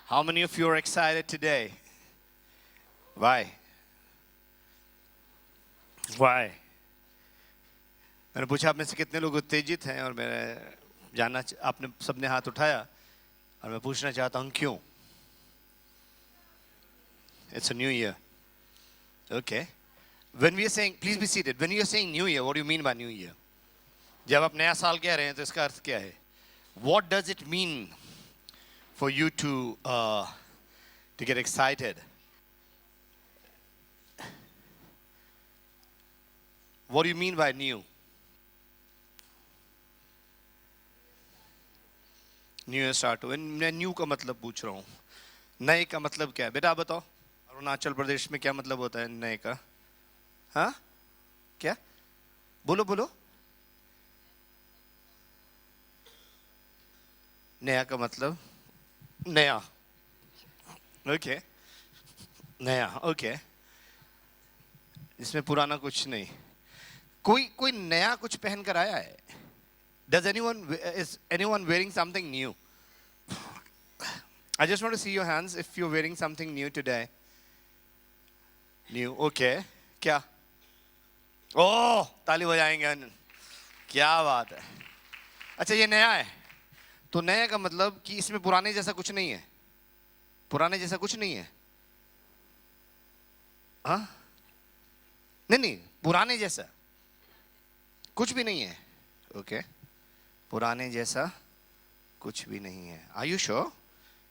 How many of you are excited today? Why? Why? मैंने पूछा आप में से कितने लोग उत्तेजित हैं और मैं जानना आपने सबने हाथ उठाया और मैं पूछना चाहता हूं क्यों? It's a new year. Okay. When we are saying, please be seated. When you are saying new year, what do you mean by new year? जब आप नया साल कह रहे हैं तो इसका अर्थ क्या है? What does it mean for you to get excited? What do you mean by new? New year start हुआ. मैं न्यू का मतलब पूछ रहा हूँ. नए का मतलब क्या है? बेटा बताओ. अरुणाचल प्रदेश में क्या मतलब होता है नए का? हाँ क्या? बोलो बोलो. नया का मतलब नया. ओके. नया. ओके. इसमें पुराना कुछ नहीं. कोई नया कुछ पहन कर आया है? Is anyone wearing something new? I just want to see your hands if you're wearing something new today. New, okay. क्या? ओह, ताली बजाएंगे. क्या बात है. अच्छा ये नया है. तो नया का मतलब कि इसमें पुराने जैसा कुछ नहीं है. पुराने जैसा कुछ नहीं है. हाँ? नहीं, पुराने जैसा कुछ भी नहीं है. ओके. पुराने जैसा कुछ भी नहीं है. Are you sure?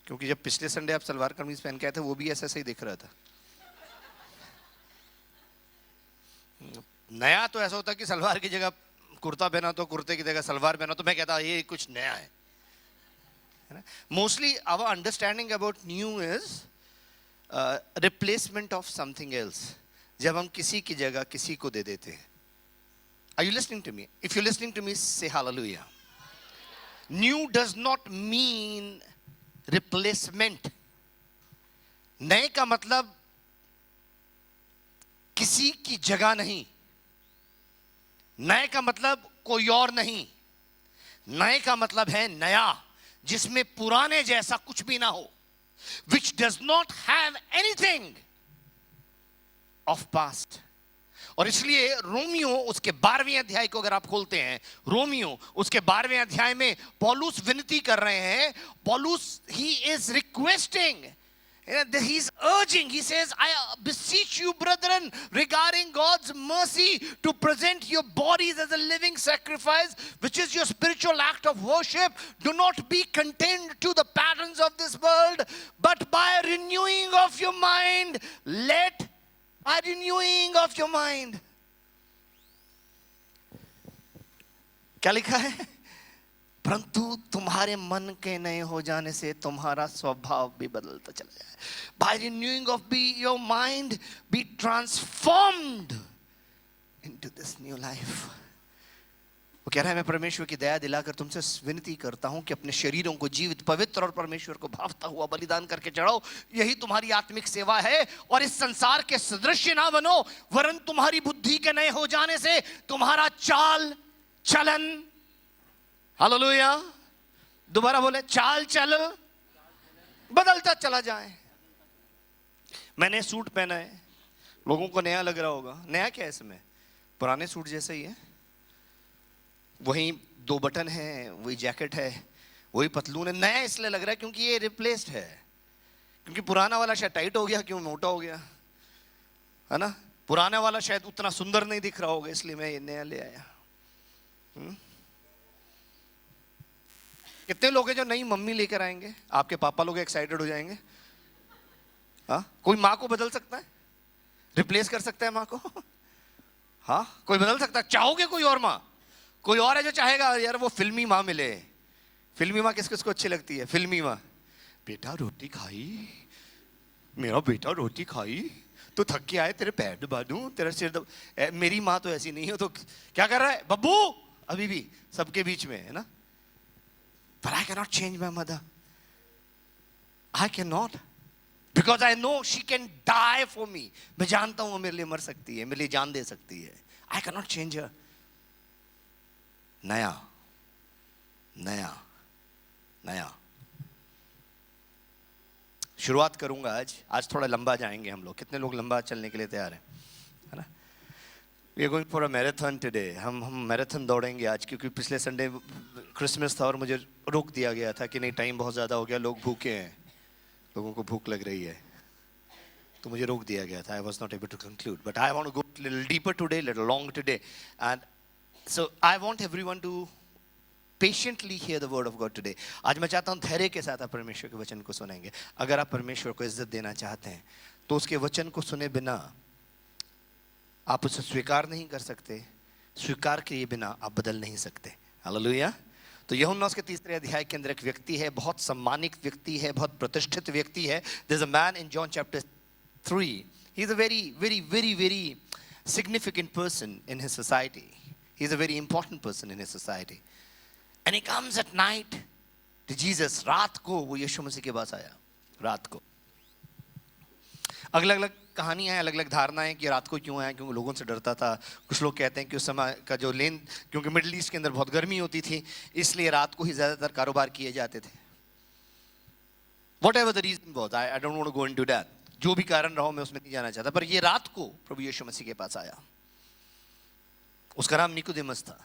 क्योंकि जब पिछले संडे आप सलवार कमीज पहन के आए थे वो भी ऐसा सही दिख रहा था. नया तो ऐसा होता कि सलवार की जगह कुर्ता पहना तो कुर्ते की जगह सलवार पहना तो मैं कहता ये कुछ नया है. Mostly our understanding about new is replacement of something else. जब हम किसी की जगह किसी को दे देते हैं. Are you listening to me? If you're listening to me, say hallelujah. New does not mean replacement. नए का मतलब किसी की जगह नहीं. नए का मतलब कोई और नहीं. नए का मतलब है नया जिसमें पुराने जैसा कुछ भी ना हो. Which does not have anything of past. और इसलिए रोमियो उसके 12वें अध्याय को अगर आप खोलते हैं, रोमियो उसके 12वें अध्याय में पौलुस विनती कर रहे हैं. पौलुस he is requesting, he is urging, he says, I beseech you brethren regarding God's mercy to present your bodies as a living sacrifice which is your spiritual act of worship. Do not be contained to the patterns of this world but by renewing of your mind by renewing of your mind. क्या लिखा है? परंतु तुम्हारे मन के नए हो जाने से तुम्हारा स्वभाव भी बदलता चला जाए. By renewing of your mind, be transformed into this new life. वो कह रहा है मैं परमेश्वर की दया दिलाकर तुमसे विनती करता हूं कि अपने शरीरों को जीवित, पवित्र और परमेश्वर को भावता हुआ बलिदान करके चढ़ाओ. यही तुम्हारी आत्मिक सेवा है. और इस संसार के सदृश ना बनो वरन तुम्हारी बुद्धि के नए हो जाने से तुम्हारा चाल चलन, हालेलुया, दोबारा बोले, चाल चलन बदलता चला जाए. मैंने सूट पहना है. लोगों को नया लग रहा होगा. नया क्या है इसमें? पुराने सूट जैसा ही है. वही 2 बटन है, वही जैकेट है, वही पतलून है. नया इसलिए लग रहा है क्योंकि ये रिप्लेस्ड है. क्योंकि पुराना वाला शायद टाइट हो गया, क्यों मोटा हो गया है ना. पुराना वाला शायद उतना सुंदर नहीं दिख रहा होगा, इसलिए मैं ये नया ले आया. कितने लोग हैं जो नई मम्मी लेकर आएंगे? आपके पापा लोग एक्साइटेड हो जाएंगे. हाँ, कोई माँ को बदल सकता है, रिप्लेस कर सकता है माँ को. हाँ, कोई बदल सकता है. चाहोगे कोई और माँ? कोई और है जो चाहेगा यार वो फिल्मी माँ मिले? फिल्मी माँ किस किस को अच्छी लगती है? फिल्मी माँ. बेटा रोटी खाई, मेरा बेटा रोटी खाई, तो थक के आए, तेरे पैर दबा दूं, तेरा सिर दबा. मेरी माँ तो ऐसी नहीं है. तो क्या कर रहा है बब्बू? अभी भी सबके बीच में है ना. But I cannot change my mother. I cannot. Because I know she can die for me. मैं जानता हूँ वो मेरे लिए मर सकती है, मेरे लिए जान दे सकती है. I cannot change her. नया, नया, नया. शुरुआत करूंगा आज थोड़ा लंबा जाएंगे हम लोग। कितने लोग लंबा चलने के लिए तैयार हैं, है ना? We are going for a marathon today. हम मैराथन दौड़ेंगे आज, क्योंकि पिछले संडे क्रिसमस था और मुझे रोक दिया गया था कि नहीं, टाइम बहुत ज़्यादा हो गया, लोग भूखे हैं, लोगों को भूख लग रही है, तो मुझे रोक दिया गया था। I was not able to conclude, but I want to go little deeper today, little long today, and so I want everyone to patiently hear the word of God today. आज मैं चाहता हूँ धैर्य के साथ आप परमेश्वर के वचन को सुनेंगे। अगर आप परमेश्वर को इज्जत देना चाहते हैं तो उसके वचन को सुने बिना आप उसे स्वीकार नहीं कर सकते, स्वीकार किए बिना आप बदल नहीं सकते। हालेलुया। तो यूहन्ना उसके 3 अध्याय के अंदर एक व्यक्ति है, बहुत सम्मानित व्यक्ति है, बहुत प्रतिष्ठित व्यक्ति है। There is a man in John chapter 3. He is a very significant person in his society. He is a very important person in his society. And he comes at night to Jesus. रात को वो यीशु मसीह के पास आया। रात को अलग अलग कहानियां हैं, अलग अलग धारणाएं कि रात को क्यों आया, क्योंकि लोगों से डरता था। कुछ लोग कहते हैं कि उस समय का जो लेन, क्योंकि मिडिल ईस्ट के अंदर बहुत गर्मी होती थी, इसलिए रात को ही ज्यादातर कारोबार किए जाते थे। Whatever the reason was, I don't want to go into that. जो भी कारण रहा, मैं उसमें नहीं जाना चाहता, पर ये रात को प्रभु यीशु मसीह के पास आया। उसका नाम निकोदेमस था।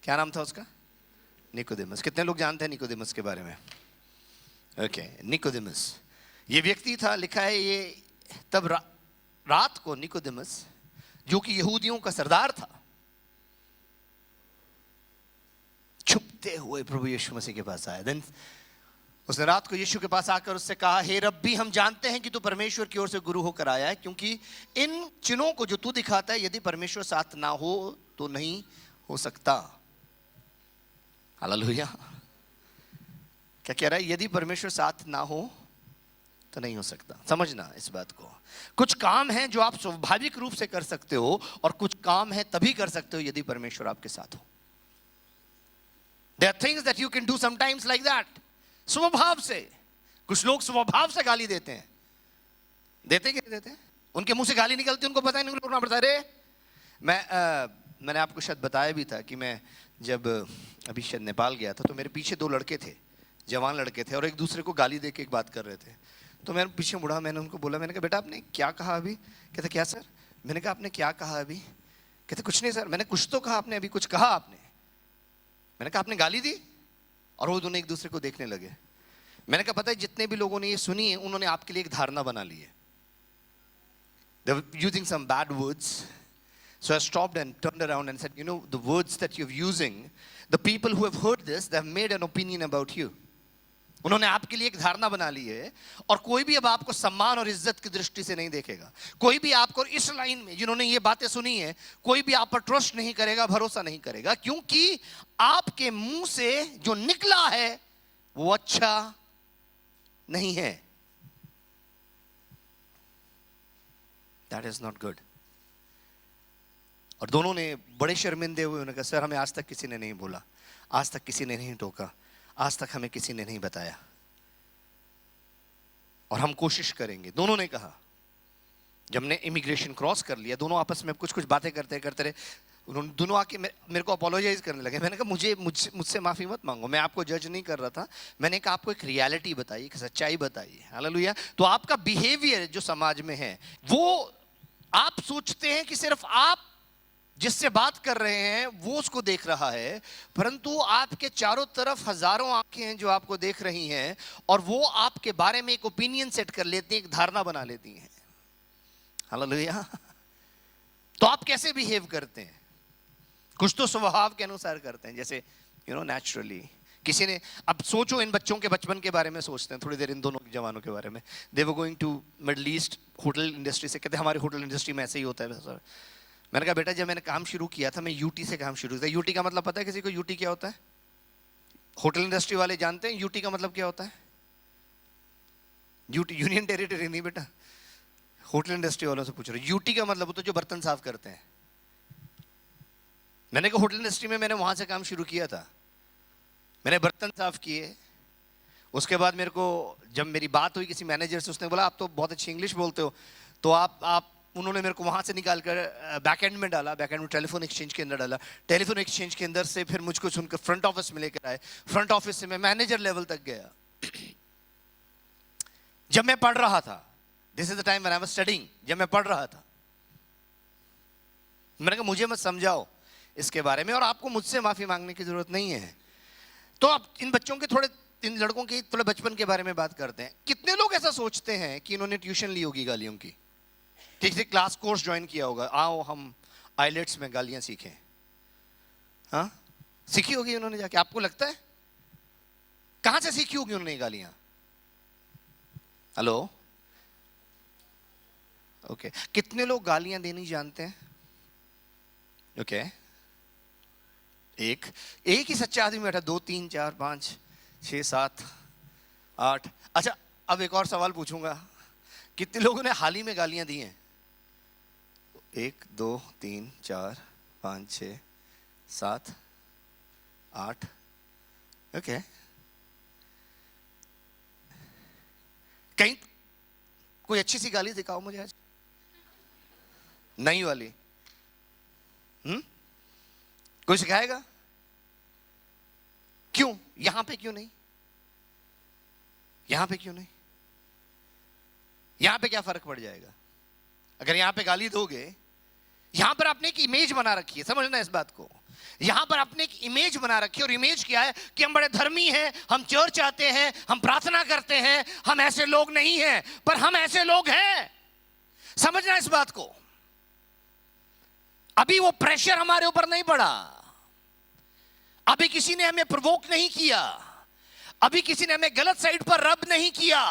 क्या नाम था उसका? निकोदेमस। कितने लोग जानते हैं निकोदेमस के बारे में? ओके, निकोदेमस ये व्यक्ति था। लिखा है ये तब रात को निकोदेमस, जो कि यहूदियों का सरदार था, छुपते हुए प्रभु यीशु मसीह के पास आया। देन उसने रात को यीशु के पास आकर उससे कहा, हे रब्बी, हम जानते हैं कि तू परमेश्वर की ओर से गुरु होकर आया है, क्योंकि इन चिन्हों को जो तू दिखाता है, यदि परमेश्वर साथ ना हो तो नहीं हो सकता। हालेलुया। क्या कह रहा है? यदि परमेश्वर साथ ना हो तो नहीं हो सकता। समझना इस बात को। कुछ काम हैं जो आप स्वाभाविक रूप से कर सकते हो, और कुछ काम है तभी कर सकते हो यदि परमेश्वर आपके साथ हो। There are things that you can do sometimes like that. स्वभाव से। कुछ लोग स्वभाव से गाली देते हैं। देते कि नहीं देते? उनके मुंह से गाली निकलती, उनको पता ही नहीं रोकना पड़ता। अरे मैंने आपको शायद बताया भी था कि मैं जब अभी शायद नेपाल गया था, तो मेरे पीछे 2 लड़के थे, जवान लड़के थे, और एक दूसरे को गाली दे के एक बात कर रहे थे। तो मैं पीछे मुड़ा, मैंने उनको बोला, मैंने कहा बेटा आपने क्या कहा अभी? कहते क्या सर? मैंने कहा आपने क्या कहा अभी? कहते कुछ नहीं सर। मैंने कुछ तो कहा, आपने अभी कुछ कहा आपने? मैंने कहा आपने गाली दी। और वो दोनों एक दूसरे को देखने लगे। मैंने कहा पता है, जितने भी लोगों ने ये सुनी है, उन्होंने आपके लिए एक धारणा बना ली है। They were using some bad words. So I stopped and turned around and said, you know, the words that you're using, the people who have heard this, they have made an opinion about you. उन्होंने आपके लिए एक धारणा बना ली है, और कोई भी अब आपको सम्मान और इज्जत की दृष्टि से नहीं देखेगा। कोई भी आपको इस लाइन में, जिन्होंने ये बातें सुनी है, कोई भी आप पर ट्रस्ट नहीं करेगा, भरोसा नहीं करेगा, क्योंकि आपके मुंह से जो निकला है वो अच्छा नहीं है। That is not good. और दोनों ने बड़े शर्मिंदे हुए उन्होंने कहा, सर हमें आज तक किसी ने नहीं बोला, आज तक किसी ने नहीं टोका, आज तक हमें किसी ने नहीं बताया, और हम कोशिश करेंगे। दोनों ने कहा। जब हमने इमिग्रेशन क्रॉस कर लिया, दोनों आपस में कुछ बातें करते रहे। उन्होंने दोनों आके मेरे को अपोलोजाइज करने लगे। मैंने कहा मुझसे माफी मत मांगो, मैं आपको जज नहीं कर रहा था। मैंने कहा आपको एक रियलिटी बताई, एक सच्चाई बताई। हालेलुया। तो आपका बिहेवियर जो समाज में है, वो आप सोचते हैं कि सिर्फ आप जिससे बात कर रहे हैं वो उसको देख रहा है, परंतु आपके चारों तरफ हजारों आंखें हैं जो आपको देख रही हैं, और वो आपके बारे में एक ओपिनियन सेट कर लेती हैं, एक धारणा बना लेती हैं। हालेलुया। तो आप कैसे बिहेव करते हैं? कुछ तो स्वभाव के अनुसार करते हैं, जैसे नेचुरली। किसी ने, अब सोचो इन बच्चों के बचपन के बारे में सोचते हैं थोड़ी देर, इन दोनों जवानों के बारे में। They were going to Middle East, hotel industry से। कहते हमारी होटल इंडस्ट्री में ऐसे ही होता है सर। मैंने कहा बेटा, जब मैंने काम शुरू किया था, मैं यूटी से काम शुरू किया। यूटी का मतलब पता है किसी को? यूटी क्या होता है? होटल इंडस्ट्री वाले जानते हैं यूटी का मतलब क्या होता है? यूटी यूनियन टेरिटरी नहीं बेटा, होटल इंडस्ट्री वालों से पूछ रहे। यूटी का मतलब होता है जो बर्तन साफ करते हैं। मैंने कहा होटल इंडस्ट्री में मैंने वहां से काम शुरू किया था, मैंने बर्तन साफ किए। उसके बाद मेरे को जब मेरी बात हुई किसी मैनेजर से, उसने बोला आप तो बहुत अच्छी इंग्लिश बोलते हो, तो आप उन्होंने मेरे को वहाँ से निकाल कर बैकएंड में डाला, बैकएंड में टेलीफोन एक्सचेंज के अंदर डाला। टेलीफोन एक्सचेंज के अंदर से फिर मुझको सुनकर फ्रंट ऑफिस में लेकर आए। फ्रंट ऑफिस से मैं मैनेजर लेवल तक गया। जब मैं पढ़ रहा था, this is the time when I was studying, जब मैं पढ़ रहा था, मैंने कहा मुझे मत समझाओ इसके बारे में और आपको मुझसे माफी मांगने की जरूरत नहीं है। तो अब इन बच्चों के थोड़े, इन लड़कों की थोड़े बचपन के बारे में बात करते हैं। कितने लोग ऐसा सोचते हैं कि इन्होंने ट्यूशन ली होगी गालियों की, किसी क्लास कोर्स ज्वाइन किया होगा, आओ हम आइलेट्स में गालियां सीखें। हाँ, सीखी होगी उन्होंने जाके, आपको लगता है? कहां से सीखी होगी उन्होंने गालियां? Hello, okay. कितने लोग गालियां देनी जानते हैं? ओके, एक ही सच्चा आदमी बैठा, 2 3 4 5 6 7 8। अच्छा, अब एक और सवाल पूछूंगा, कितने लोगों ने हाल ही में गालियां दी हैं? 1 2 3 4 5 6 7 8। ओके, कहीं कोई अच्छी सी गाली दिखाओ मुझे आज, नई वाली। कोई सिखाएगा? क्यों? यहां पे क्यों नहीं? यहां पे क्यों नहीं? यहां पे क्या फर्क पड़ जाएगा अगर यहां पे गाली दोगे? यहां पर आपने एक इमेज बना रखी है, समझना इस बात को। यहां पर आपने एक इमेज बना रखी है, और इमेज क्या है कि हम बड़े धर्मी हैं, हम चर्च आते हैं, हम प्रार्थना करते हैं, हम ऐसे लोग नहीं हैं, पर हम ऐसे लोग हैं। समझना इस बात को। अभी वो प्रेशर हमारे ऊपर नहीं पड़ा, अभी किसी ने हमें प्रोवोक नहीं किया, अभी किसी ने हमें गलत साइड पर रब नहीं किया।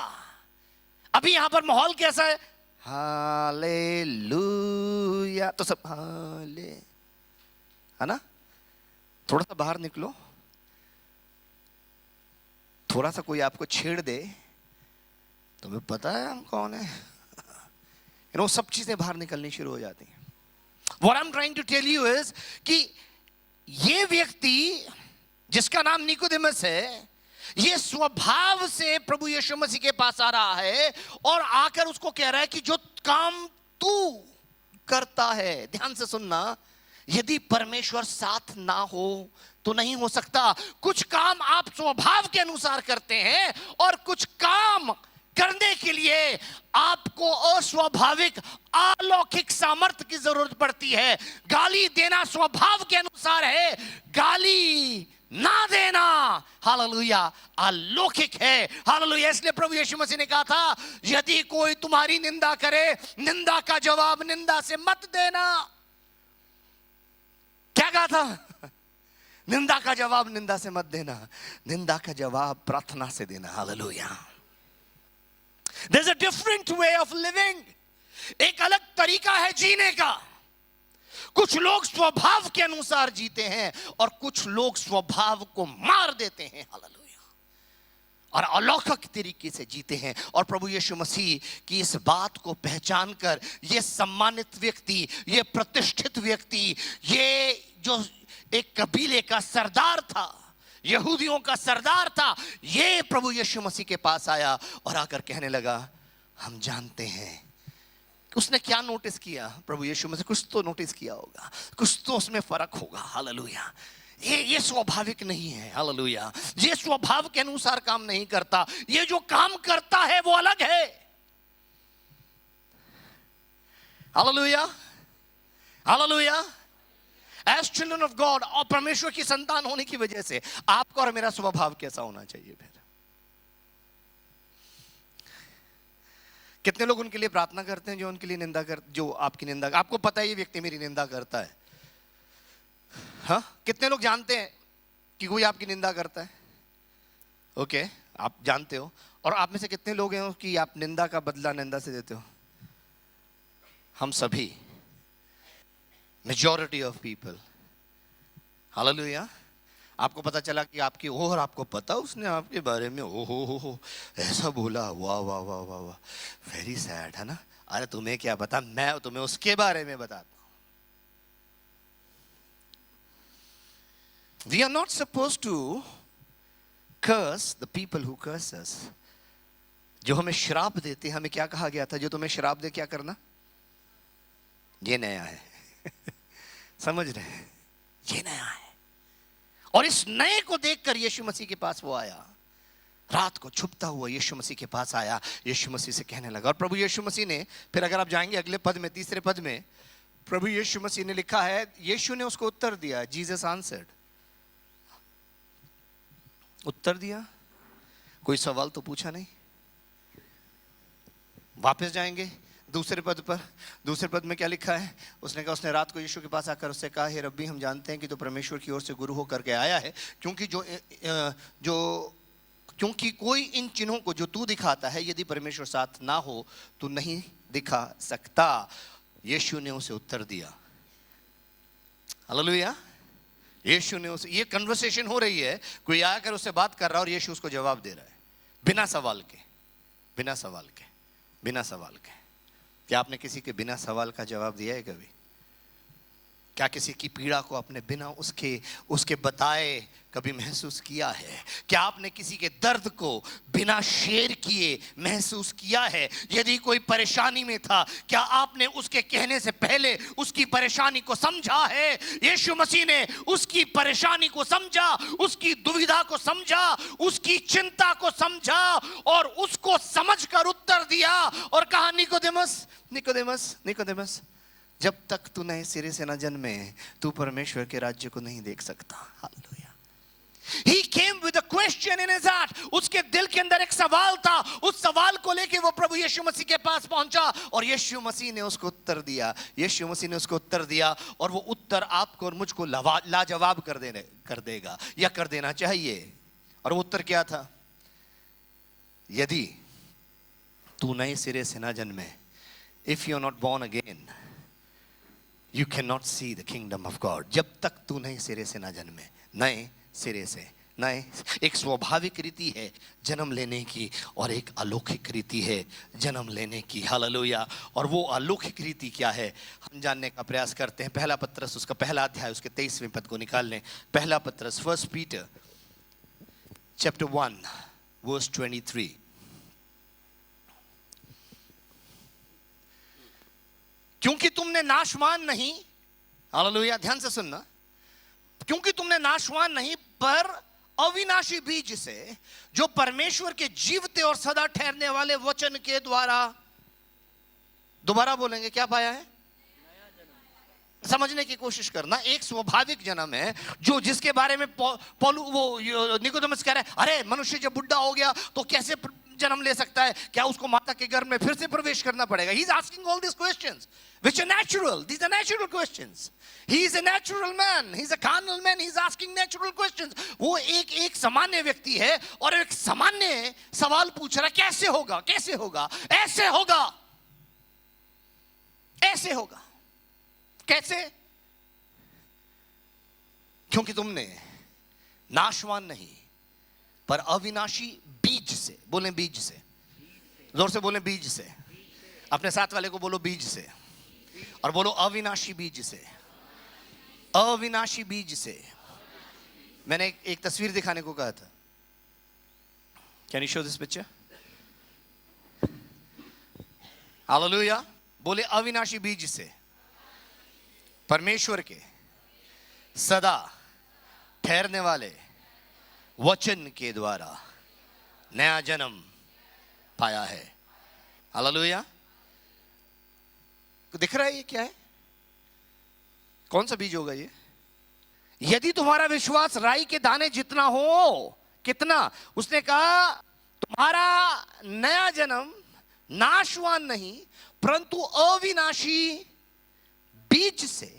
अभी यहां पर माहौल कैसा है? हालेलुया, तो सब हाले, है ना? थोड़ा सा बाहर निकलो, थोड़ा सा कोई आपको छेड़ दे, तुम्हें पता है हम कौन है, सब चीजें बाहर निकलनी शुरू हो जाती हैं। What I'm trying to tell you is कि ये व्यक्ति जिसका नाम निकोदेमस है, ये स्वभाव से प्रभु यीशु मसीह के पास आ रहा है और आकर उसको कह रहा है कि जो काम तू करता है, ध्यान से सुनना, यदि परमेश्वर साथ ना हो तो नहीं हो सकता। कुछ काम आप स्वभाव के अनुसार करते हैं और कुछ काम करने के लिए आपको अस्वाभाविक अलौकिक सामर्थ्य की जरूरत पड़ती है। गाली देना स्वभाव के अनुसार है, गाली ना देना, हालेलुया, अलौकिक है। हालेलुया। इसलिए प्रभु यीशु मसीह ने कहा था, यदि कोई तुम्हारी निंदा करे, निंदा का जवाब निंदा से मत देना। क्या कहा था? निंदा का जवाब निंदा से मत देना, निंदा का जवाब प्रार्थना से देना। Hallelujah. There's a different way of living. एक अलग तरीका है जीने का। कुछ लोग स्वभाव के अनुसार जीते हैं और कुछ लोग स्वभाव को मार देते हैं। हालेलुया। और अलौकिक तरीके से जीते हैं। और प्रभु यीशु मसीह की इस बात को पहचान कर ये सम्मानित व्यक्ति, ये प्रतिष्ठित व्यक्ति, ये जो एक कबीले का सरदार था, यहूदियों का सरदार था, ये प्रभु यीशु मसीह के पास आया और आकर कहने लगा, हम जानते हैं। उसने क्या नोटिस किया? प्रभु यीशु मसीह कुछ तो नोटिस किया होगा, कुछ तो उसमें फर्क होगा। हालेलुया। ये स्वाभाविक नहीं है। हालेलुया। ये स्वभाव के अनुसार काम नहीं करता, ये जो काम करता है वो अलग है। Hallelujah, hallelujah. As children of God, और परमेश्वर की संतान होने की वजह से आपका और मेरा स्वभाव कैसा होना चाहिए? फिर कितने लोग उनके लिए प्रार्थना करते हैं जो उनके लिए निंदा कर, जो आपकी निंदा, आपको पता है ये व्यक्ति मेरी निंदा करता है। हाँ, कितने लोग जानते हैं कि कोई आपकी निंदा करता है? ओके, आप जानते हो। और आप में से कितने लोग हैं कि आप निंदा का बदला निंदा से देते हो? हम सभी, मेजॉरिटी ऑफ पीपल। हालेलुया। आपको पता चला कि आपकी, और आपको पता उसने आपके बारे में हो ऐसा बोला, वाह वाह वाह वाह वाह, वेरी सैड, है ना? अरे तुम्हें क्या पता, मैं तुम्हें उसके बारे में बताता हूं। We are not supposed to curse the people who curse us. जो हमें श्राप देते, हमें क्या कहा गया था? जो तुम्हें श्राप दे क्या करना? ये नया है। समझ रहे हैं? ये नया है। और इस नए को देखकर यीशु मसीह के पास वो आया रात को छुपता हुआ यीशु मसीह के पास आया, यीशु मसीह से कहने लगा। और प्रभु यीशु मसीह ने फिर, अगर आप जाएंगे अगले पद में, तीसरे पद में प्रभु यीशु मसीह ने लिखा है, यीशु ने उसको उत्तर दिया, जीसस आंसर्ड, उत्तर दिया, कोई सवाल तो पूछा नहीं। वापस जाएंगे दूसरे पद पर, दूसरे पद में क्या लिखा है? उसने कहा, उसने रात को यीशु के पास आकर उससे कहा, हे रब्बी, हम जानते हैं कि तो परमेश्वर की ओर से गुरु होकर के आया है, क्योंकि कोई इन चिन्हों को जो तू दिखाता है, यदि परमेश्वर साथ ना हो तो नहीं दिखा सकता। यीशु ने उसे उत्तर दिया। हालेलुया। यीशु ने उसे, ये कन्वर्सेशन हो रही है, कोई आकर उससे बात कर रहा है और यीशु उसको जवाब दे रहा है, बिना सवाल के, बिना सवाल के, बिना सवाल के। क्या आपने किसी के बिना सवाल का जवाब दिया है कभी? क्या किसी की पीड़ा को आपने बिना उसके बताए कभी महसूस किया है? क्या आपने किसी के दर्द को बिना शेयर किए महसूस किया है? यदि कोई परेशानी में था, क्या आपने उसके कहने से पहले उसकी परेशानी को समझा है? यीशु मसीह ने उसकी परेशानी को समझा, उसकी दुविधा को समझा, उसकी चिंता को समझा और उसको समझकर उत्तर दिया और कहा, निकोदेमस, निकोदेमस, निकोदेमस, जब तक तू नए सिरे से न जन्मे, तू परमेश्वर के राज्य को नहीं देख सकता। Hallelujah. He came with a question in his heart. उसके दिल के अंदर एक सवाल था, उस सवाल को लेके वो प्रभु यीशु मसीह के पास पहुंचा और यीशु मसीह ने उसको उत्तर दिया। यीशु मसीह ने उसको उत्तर दिया और वो उत्तर आपको और मुझको लाजवाब कर देगा या कर देना चाहिए। और वो उत्तर क्या था? यदि तू नए सिरे से ना जन्मे, if you are not born again, you cannot see the kingdom of God. जब तक तू नए सिरे से ना जन्मे, नए सिरे से, नए, एक स्वाभाविक रीति है जन्म लेने की और एक अलौकिक रीति है जन्म लेने की। हालेलुया। और वो अलौकिक रीति क्या है, हम जानने का प्रयास करते हैं। पहला पत्रस, उसका पहला अध्याय, उसके 23वें पद को निकाल लें। पहला पत्रस, 1 Peter chapter 1 verse 23। क्योंकि तुमने नाशवान नहीं, हालेलुया, ध्यान से सुनना, क्योंकि तुमने नाशवान नहीं पर अविनाशी बीज से, जो परमेश्वर के जीवते और सदा ठहरने वाले वचन के द्वारा, दोबारा बोलेंगे, क्या पाया है? समझने की कोशिश करना। एक स्वाभाविक जन्म है जो, जिसके बारे में निकोदेमस कह रहा है, अरे मनुष्य जब बुढ़ा हो गया तो कैसे जन्म ले सकता है? क्या उसको माता के गर्भ में फिर से प्रवेश करना पड़ेगा? He is asking all these questions which are natural. These are natural questions. He is a natural man. He is a carnal man. He is asking natural questions. वो एक सामान्य व्यक्ति है और एक सामान्य सवाल पूछ रहा है, कैसे होगा, कैसे होगा, ऐसे होगा, ऐसे होगा, कैसे? क्योंकि तुमने नाशवान नहीं पर अविनाशी बीज से, बोले बीज से, जोर से बोले बीज से, अपने साथ वाले को बोलो बीज से, और बोलो अविनाशी बीज से, अविनाशी बीज से। मैंने एक तस्वीर दिखाने को कहा था। Can you show this picture? Hallelujah. बोले अविनाशी बीज से, परमेश्वर के सदा ठहरने वाले वचन के द्वारा नया जन्म पाया है। हालेलुया। दिख रहा है ये क्या है? कौन सा बीज होगा ये? यदि तुम्हारा विश्वास राई के दाने जितना हो, कितना? उसने कहा तुम्हारा नया जन्म नाशवान नहीं परंतु अविनाशी बीज से,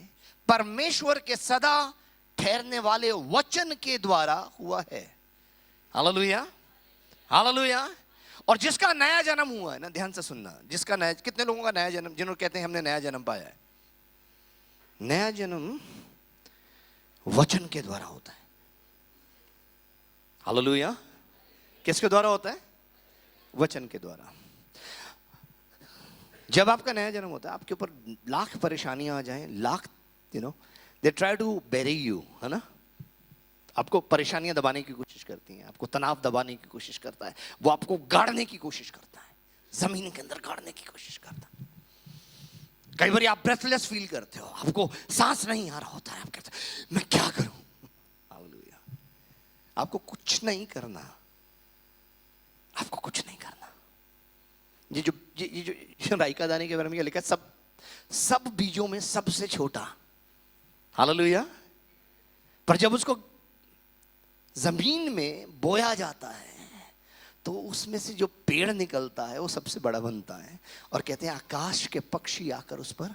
परमेश्वर के सदा ठहरने वाले वचन के द्वारा हुआ है। Hallelujah, hallelujah. और जिसका नया जन्म हुआ है ना, ध्यान से सुनना, जिसका नया, कितने लोगों का नया जन्म, जिन्होंने कहते हैं हमने नया जन्म पाया है? नया जन्म वचन के द्वारा होता है। हालेलुया। किसके द्वारा होता है? वचन के द्वारा। जब आपका नया जन्म होता है, आपके ऊपर लाख परेशानियां आ जाएं, lakh they try to bury you, है ना? आपको परेशानियां दबाने की कोशिश करती हैं, आपको तनाव दबाने की कोशिश करता है, वो आपको गाड़ने की कोशिश करता है, जमीन के अंदर गाड़ने की कोशिश करता है। कई बार आप ब्रेथलेस फील करते हो, आपको सांस नहीं आ रहा होता है, आप कहते हो मैं क्या करूं? हालेलुया। आपको कुछ नहीं करना, आपको कुछ नहीं करना। ये जो राई का दाने के बारे में लिखा है, सब बीजों में सबसे छोटा, हालेलुया। पर जब उसको जमीन में बोया जाता है तो उसमें से जो पेड़ निकलता है वो सबसे बड़ा बनता है, और कहते हैं आकाश के पक्षी आकर उस पर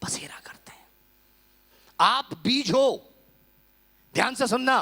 बसेरा करते हैं। आप बीज हो, ध्यान से सुनना,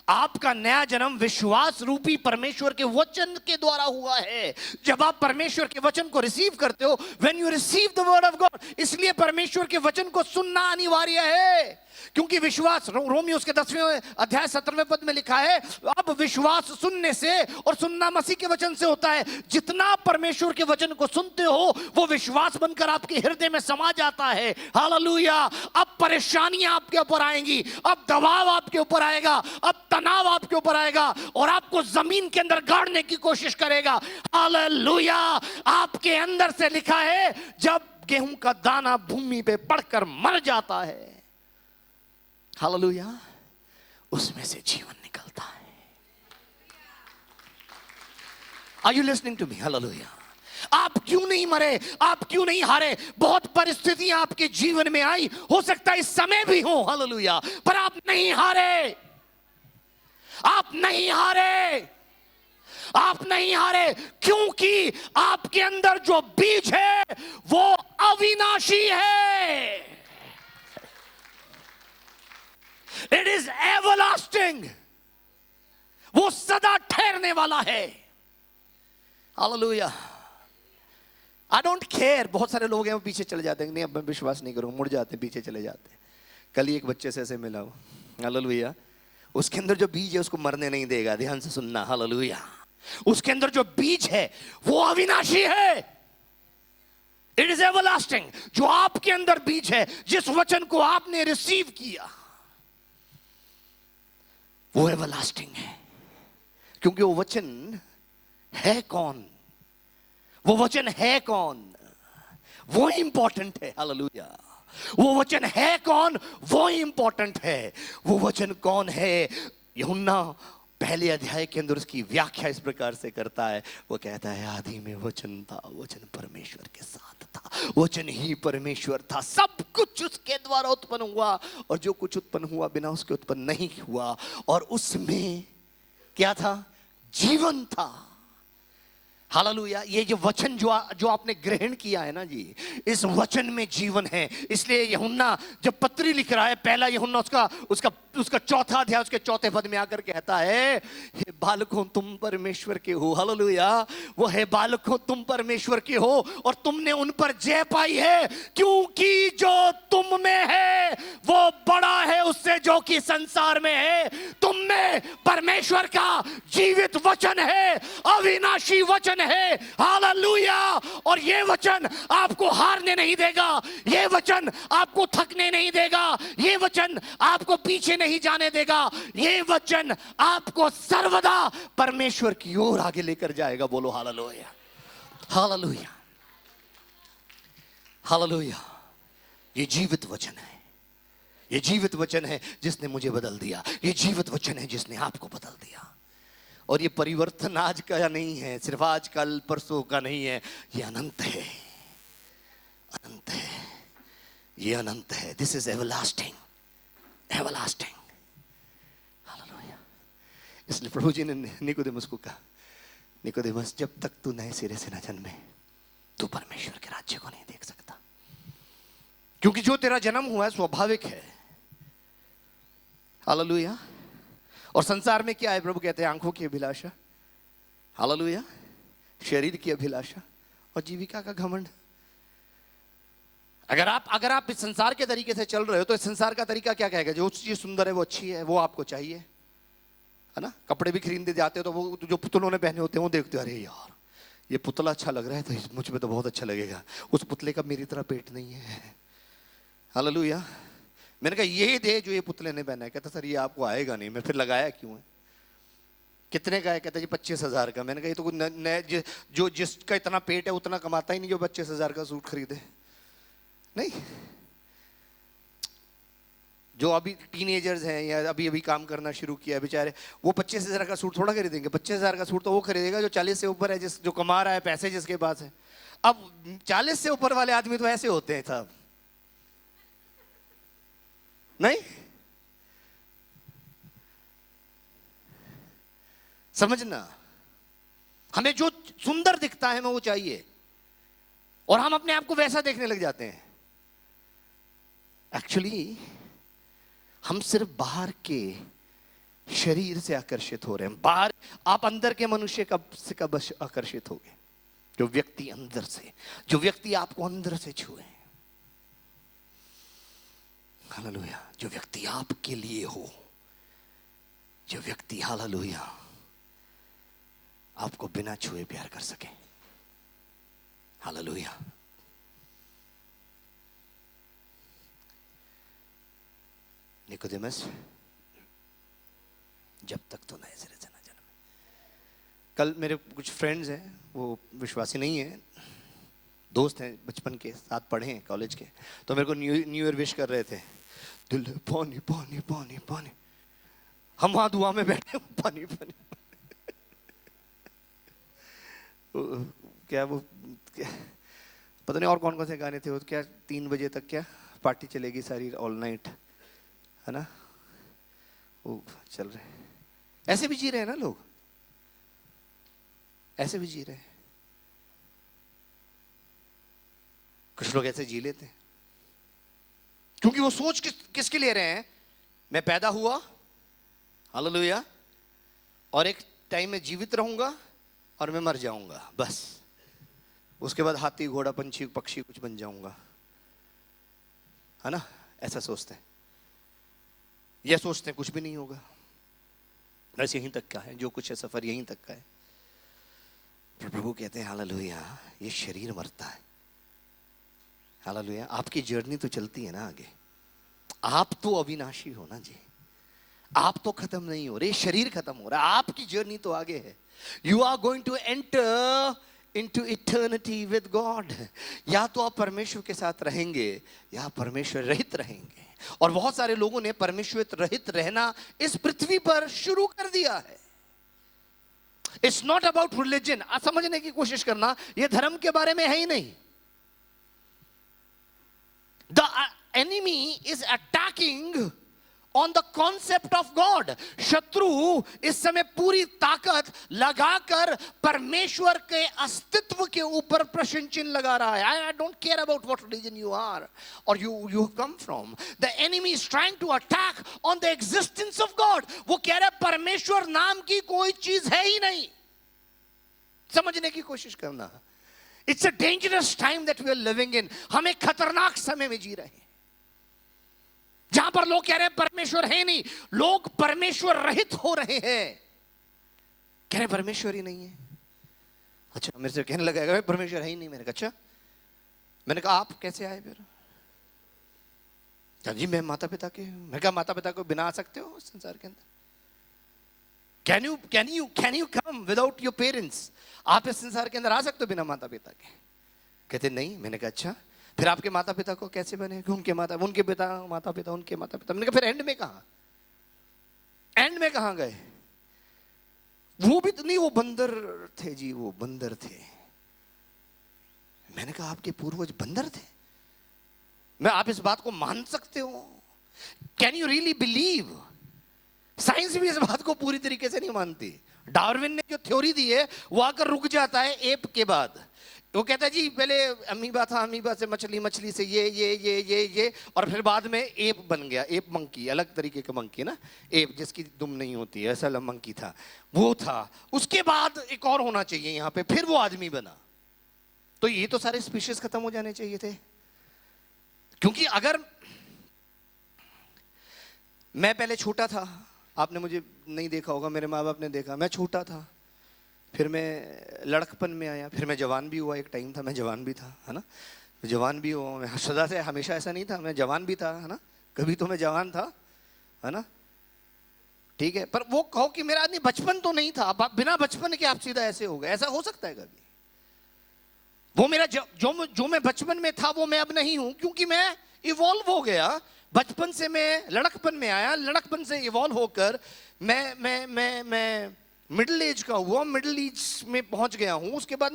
आपका नया जन्म विश्वास रूपी परमेश्वर के वचन के द्वारा हुआ है। जब आप परमेश्वर के वचन को रिसीव करते हो, when you receive the word of God, इसलिए परमेश्वर के वचन को सुनना अनिवार्य है, क्योंकि विश्वास, रोमियो के 10वें अध्याय 17वें पद में लिखा है, अब विश्वास सुनने से और सुनना मसीह के वचन से होता है। जितना परमेश्वर के वचन को सुनते हो वो विश्वास बनकर आपके हृदय में समा जाता है। हालेलुया। अब परेशानियां आपके ऊपर आएंगी, अब दबाव आपके ऊपर आएगा, अब तनाव आपके ऊपर आएगा और आपको जमीन के अंदर गाड़ने की कोशिश करेगा। हालेलुया। आपके अंदर से लिखा है, जब गेहूं का दाना भूमि पे पड़कर मर जाता है, हालेलुया, उसमें से जीवन निकलता है। Are you listening to me? Hallelujah. आप क्यों नहीं मरे, आप क्यों नहीं हारे? बहुत परिस्थितियां आपके जीवन में आई, हो सकता है इस समय भी हो, हालेलुया, पर आप नहीं हारे, आप नहीं हारे, आप नहीं हारे, क्योंकि आपके अंदर जो बीज है वो अविनाशी है। It is everlasting, वो सदा ठहरने वाला है। हालेलुया। I don't care, बहुत सारे लोग हैं वो पीछे चले जाते हैं, नहीं अब मैं विश्वास नहीं करूंगा, मुड़ जाते हैं, पीछे चले जाते हैं। कल ही एक बच्चे से ऐसे मिला हूं, हालेलुया, उसके अंदर जो बीज है उसको मरने नहीं देगा। ध्यान से सुनना, हालेलुया। उसके अंदर जो बीज है वो अविनाशी है। It is everlasting, जो आपके अंदर बीज है, जिस वचन को आपने रिसीव किया वो एवरलास्टिंग है, क्योंकि वो वचन है कौन, वो वचन है कौन, वो इंपॉर्टेंट है। हालेलुया। वो वचन है कौन, वो इंपॉर्टेंट है। वो वचन कौन है? यूहन्ना पहले अध्याय के अंदर उसकी व्याख्या इस प्रकार से करता है, वो कहता है, आदि में वचन था, वचन परमेश्वर के साथ था, वचन ही परमेश्वर था, सब कुछ उसके द्वारा उत्पन्न हुआ और जो कुछ उत्पन्न हुआ बिना उसके उत्पन्न नहीं हुआ, और उसमें क्या था? जीवन था। हालेलुया। ये जो वचन जो आपने ग्रहण किया है ना जी, इस वचन में जीवन है। इसलिए यूहन्ना जब पत्री लिख रहा है, पहला यूहन्ना उसका चौथा अध्याय उसके चौथे पद में आकर कहता है, हे बालकों तुम परमेश्वर के हो। हालेलुया। वो हे बालकों तुम परमेश्वर के हो और तुमने उन पर जय पाई है, क्योंकि जो तुम में है वो बड़ा है उससे जो कि संसार में है। तुम में परमेश्वर का जीवित वचन है, अविनाशी वचन है। हालेलुया। और ये वचन आपको हारने नहीं देगा, ये वचन आपको थकने नहीं देगा, ये वचन आपको पीछे नहीं जाने देगा, ये वचन आपको सर्वदा परमेश्वर की ओर आगे लेकर जाएगा। बोलो हालेलुया। हालेलुया। हालेलुया। ये जीवित वचन है, ये जीवित वचन है जिसने मुझे बदल दिया, ये जीवित वचन है जिसने आपको बदल दिया। और ये परिवर्तन आज का नहीं है, सिर्फ आज कल परसों का नहीं है, ये अनंत है, अनंत है, ये अनंत है। This is everlasting, everlasting. Hallelujah. इसलिए प्रभु जी ने निकोदेमस को कहा, निकोदेमस जब तक तू नए सिरे से न जन्मे तू परमेश्वर के राज्य को नहीं देख सकता, क्योंकि जो तेरा जन्म हुआ है स्वाभाविक है। हालेलुया। और संसार में क्या है? प्रभु कहते हैं आंखों की अभिलाषा, हालेलुया, शरीर की अभिलाषा और जीविका का घमंड। अगर आप इस संसार के तरीके से चल रहे हो तो इस संसार का तरीका क्या कहेगा? जो चीज सुंदर है वो अच्छी है, वो आपको चाहिए, है ना? कपड़े भी खरीदने जाते हो तो वो जो पुतलों ने पहने होते हैं वो देखते हो, अरे यार ये पुतला अच्छा लग रहा है तो मुझ पे तो बहुत अच्छा लगेगा, उस पुतले का मेरी तरह पेट नहीं है। हालेलुया। मैंने कहा ये दे जो ये पुतले ने पहना है। कहता सर ये आपको आएगा नहीं। मैं फिर लगाया क्यों है? कितने का है? कहता जी 25,000 का। मैंने कहा ये तो जो जिसका इतना पेट है उतना कमाता ही नहीं जो 25,000 का सूट खरीदे। नहीं, जो अभी टीनेजर्स हैं या अभी अभी काम करना शुरू किया बेचारे, वो 25,000 का सूट थोड़ा खरीदेंगे। 25,000 का सूट तो वो खरीदेगा जो 40 से ऊपर है, जो कमा रहा है, पैसे जिसके पास है। अब 40 से ऊपर वाले आदमी तो ऐसे होते हैं साहब, नहीं समझना। हमें जो सुंदर दिखता है हमें वो चाहिए, और हम अपने आप को वैसा देखने लग जाते हैं। एक्चुअली हम सिर्फ बाहर के शरीर से आकर्षित हो रहे हैं। बाहर, आप अंदर के मनुष्य से कब आकर्षित होगे? जो व्यक्ति अंदर से, जो व्यक्ति आपको अंदर से छुए, हालेलुया, जो व्यक्ति आपके लिए हो, जो व्यक्ति हालेलुया आपको बिना छुए प्यार कर सके। हालेलुया। निकोदेमस, जब तक तो नए सिरे से न जन्मे। कल मेरे कुछ फ्रेंड्स हैं, वो विश्वासी नहीं है, दोस्त हैं, बचपन के साथ पढ़े हैं कॉलेज के, तो मेरे को न्यू ईयर विश कर रहे थे। दिल पानी पानी पानी पानी, हम वहां दुआ में बैठे, पानी पानी क्या वो क्या, पता नहीं और कौन कौन से गाने थे वो, क्या 3 बजे तक क्या पार्टी चलेगी सारी, ऑल नाइट, है ना, वो चल रहे। ऐसे भी जी रहे हैं ना लोग, ऐसे भी जी रहे हैं। कुछ लोग ऐसे जी लेते हैं क्योंकि वो सोच किसके लिए रहे हैं? मैं पैदा हुआ, हालेलुया, और एक टाइम में जीवित रहूंगा और मैं मर जाऊंगा, बस उसके बाद हाथी घोड़ा पंछी पक्षी कुछ बन जाऊंगा, है ना, ऐसा सोचते हैं। यह सोचते हैं कुछ भी नहीं होगा, बस यहीं तक का है, जो कुछ है सफर यहीं तक का है। फिर प्रभु कहते हैं हालेलुया, ये शरीर मरता है, हालेलुया, आपकी जर्नी तो चलती है ना आगे, आप तो अविनाशी हो ना जी, आप तो खत्म नहीं हो रहे, शरीर खत्म हो रहा है, आपकी जर्नी तो आगे है। You are going to enter into eternity with God. या तो आप परमेश्वर के साथ रहेंगे या परमेश्वर रहित रहेंगे, और बहुत सारे लोगों ने परमेश्वर रहित रहना इस पृथ्वी पर शुरू कर दिया है। इट्स नॉट अबाउट रिलीजन, समझने की कोशिश करना, यह धर्म के बारे में है ही नहीं। The enemy is attacking on the concept of God. शत्रु इस समय पूरी ताकत लगाकर परमेश्वर के अस्तित्व के ऊपर प्रश्न चिन्ह लगा रहा है। I don't care about what religion you are और you come from, the enemy is trying to attack on the existence of God. वो कह रहा है परमेश्वर नाम की कोई चीज है ही नहीं। समझने की कोशिश करना, it's a dangerous time that we are living in. हम एक खतरनाक समय में जी रहे हैं जहां पर लोग कह रहे हैं परमेश्वर है नहीं, लोग परमेश्वर रहित हो रहे हैं, कह रहे परमेश्वर ही नहीं है। अच्छा, मेरे से कहने लगा परमेश्वर है ही नहीं। मैंने कहा अच्छा, मैंने कहा आप कैसे आए फिर? जी मैं माता पिता के। मैंने कहा माता पिता को बिना आ सकते हो संसार के अंदर? Can you come without your parents? आप इस संसार के अंदर आ सकते हो बिना माता पिता के? कहते नहीं। मैंने कहा अच्छा, फिर आपके माता पिता को कैसे बने? उनके माता पिता उनके माता पिता। मैंने कहा फिर एंड में कहां गए? वो भी तो नहीं, वो बंदर थे जी, वो बंदर थे। मैंने कहा आपके पूर्वज बंदर थे? मैं आप इस बात को मान सकते हो? Can you really believe? Science भी इस बात को पूरी तरीके से नहीं मानती। डार्विन ने जो थ्योरी दी है वो आकर रुक जाता है एप के बाद। वो कहता है जी पहले अमीबा था, अमीबा से मछली, मछली से ये और फिर बाद में एप बन गया। एप मंकी, अलग तरीके का मंकी ना, एप जिसकी दुम नहीं होती है, ऐसा मंकी था, वो था। उसके बाद एक और होना चाहिए यहाँ पे, फिर वो आदमी बना। तो ये तो सारे स्पीशीज खत्म हो जाने चाहिए थे। क्योंकि अगर मैं पहले छोटा था, आपने मुझे नहीं देखा होगा, मेरे माँ बाप ने देखा, मैं छोटा था, फिर मैं लड़कपन में आया, फिर मैं जवान भी हुआ। एक टाइम था मैं जवान भी था, है ना, जवान भी हुआ मैं। सदा से हमेशा ऐसा नहीं था, मैं जवान भी था, है ना, कभी तो मैं जवान था, है ना, ठीक है। पर वो कहो कि मेरा आदमी बचपन तो नहीं था, बिना बचपन के आप सीधा ऐसे हो गए, ऐसा हो सकता है कभी? वो मेरा जो मैं बचपन में था वो मैं अब नहीं हूं, क्योंकि मैं इवॉल्व हो गया, बचपन से मैं लड़कपन में आया, लड़कपन से इवॉल्व होकर मैं मिडिल एज का हुआ, मिडिल एज में पहुंच गया हूं। उसके बाद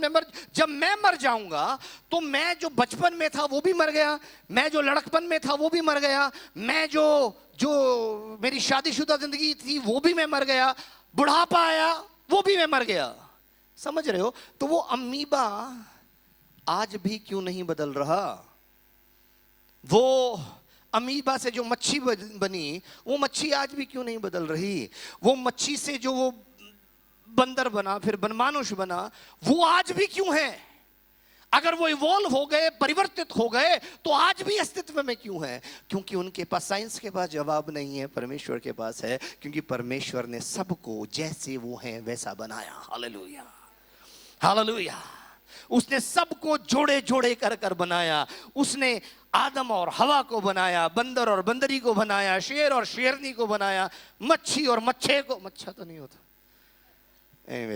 जब मैं मर जाऊंगा तो मैं जो बचपन में था वो भी मर गया, मैं जो लड़कपन में था वो भी मर गया, मैं जो मेरी शादीशुदा जिंदगी थी वो भी मैं मर गया, बुढ़ापा आया वो भी मैं मर गया। समझ रहे हो? तो वो अमीबा आज भी क्यों नहीं बदल रहा? वो अमीबा से जो मच्छी बनी वो मच्छी आज भी क्यों नहीं बदल रही? वो मच्छी से जो वो बंदर बना, फिर बनमानुष बना, वो आज भी क्यों है? अगर वो इवॉल्व हो गए, परिवर्तित हो गए, तो आज भी अस्तित्व में क्यों है? क्योंकि उनके पास, साइंस के पास जवाब नहीं है, परमेश्वर के पास है। क्योंकि परमेश्वर ने सबको जैसे वो हैं वैसा बनाया। Hallelujah, hallelujah. उसने सबको जोड़े जोड़े कर कर बनाया। उसने आदम और हवा को बनाया, बंदर और बंदरी को बनाया, शेर और शेरनी को बनाया, मच्छी और मच्छे को, मच्छा तो नहीं होता,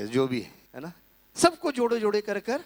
जो भी है ना, सबको जोड़े जोड़े कर कर